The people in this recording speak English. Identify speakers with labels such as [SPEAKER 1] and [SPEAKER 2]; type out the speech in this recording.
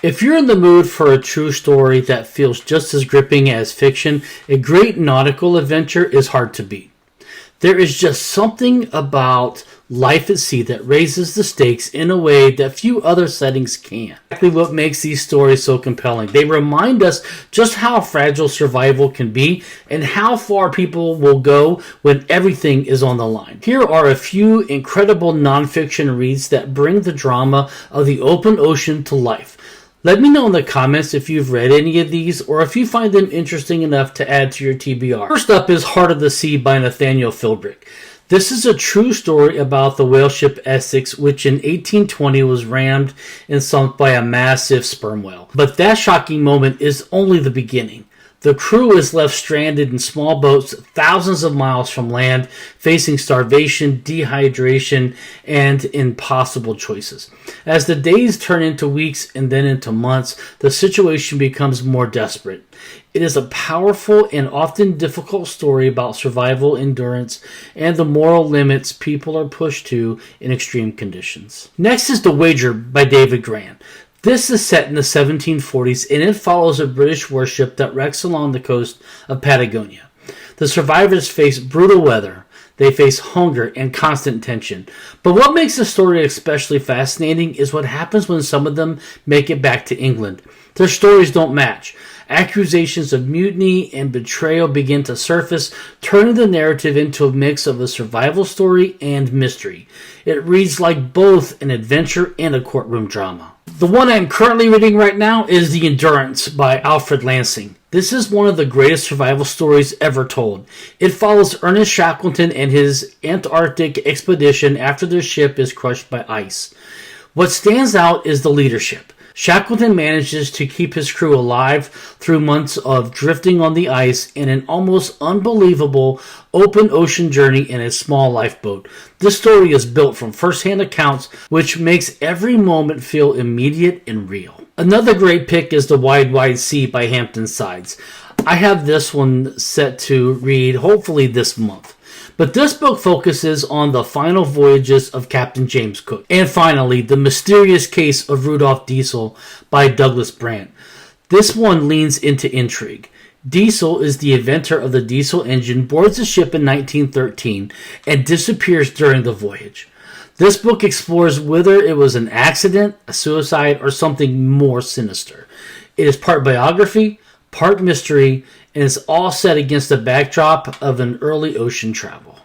[SPEAKER 1] If you're in the mood for a true story that feels just as gripping as fiction, a great nautical adventure is hard to beat. There is just something about life at sea that raises the stakes in a way that few other settings can. Exactly what makes these stories so compelling. They remind us just how fragile survival can be and how far people will go when everything is on the line. Here are a few incredible nonfiction reads that bring the drama of the open ocean to life. Let me know in the comments if you've read any of these or if you find them interesting enough to add to your TBR. First up is Heart of the Sea by Nathaniel Philbrick. This is a true story about the whale ship Essex, which in 1820 was rammed and sunk by a massive sperm whale. But that shocking moment is only the beginning. The crew is left stranded in small boats thousands of miles from land, facing starvation, dehydration, and impossible choices. As the days turn into weeks and then into months, the situation becomes more desperate. It is a powerful and often difficult story about survival, endurance, and the moral limits people are pushed to in extreme conditions. Next is The Wager by David Grant. This is set in the 1740s, and it follows a British warship that wrecks along the coast of Patagonia. The survivors face brutal weather. They face hunger and constant tension. But what makes the story especially fascinating is what happens when some of them make it back to England. Their stories don't match. Accusations of mutiny and betrayal begin to surface, turning the narrative into a mix of a survival story and mystery. It reads like both an adventure and a courtroom drama. The one I'm currently reading right now is The Endurance by Alfred Lansing. This is one of the greatest survival stories ever told. It follows Ernest Shackleton and his Antarctic expedition after their ship is crushed by ice. What stands out is the leadership. Shackleton manages to keep his crew alive through months of drifting on the ice in an almost unbelievable open ocean journey in a small lifeboat. This story is built from first-hand accounts, which makes every moment feel immediate and real. Another great pick is The Wide, Wide Sea by Hampton Sides. I have this one set to read hopefully this month. But this book focuses on the final voyages of Captain James Cook. And finally, The Mysterious Case of Rudolf Diesel by Douglas Brandt. This one leans into intrigue. Diesel is the inventor of the diesel engine, boards a ship in 1913, and disappears during the voyage. This book explores whether it was an accident, a suicide, or something more sinister. It is part biography, part mystery, and it's all set against the backdrop of an early ocean travel.